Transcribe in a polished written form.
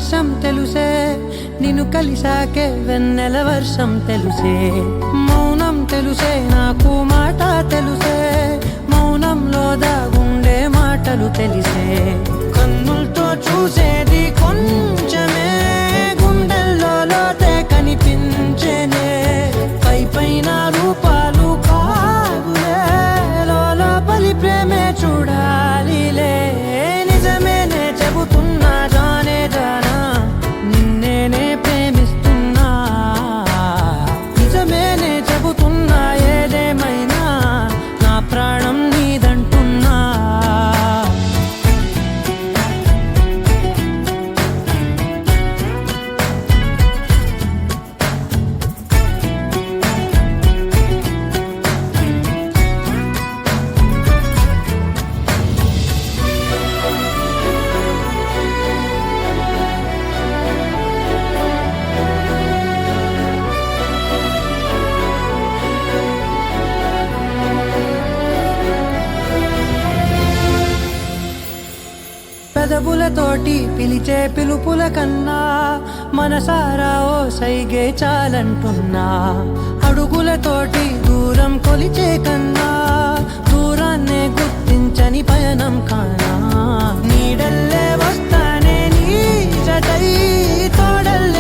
వర్షం తెలుసే, నిన్ను కలిసాకే వెన్నెల వర్షం తెలుసే. మౌనం తెలుసే నాకు మాట తెలుసే, మౌనంలో దాగుండే మాటలు తెలిసే. కన్నులతో చూసేది కొంచెమే, గుండెల్లో లోతే కనిపించేనే. పై పైన రూపాలు కావులే, లోపలి ప్రేమే చూడాలిలే. నిజమేనే చెబుతున్నా జానే జానా, నిన్నేనే ప్రేమిస్తున్నా. నిజమేనే చెబుతున్నా ఏదేమైనా, నా ప్రాణం నీదంటున్నా. పెదవులతోటి పిలిచే పిలుపుల కన్నా, మనసారా ఓ సైగే చాలంటున్నా. అడుగులతోటి దూరం కొలిచే కన్నా, దూరాన్నే గుర్తించని పయనం కానా. నీడల్లే వస్తానే నీ జతై, తోడల్లే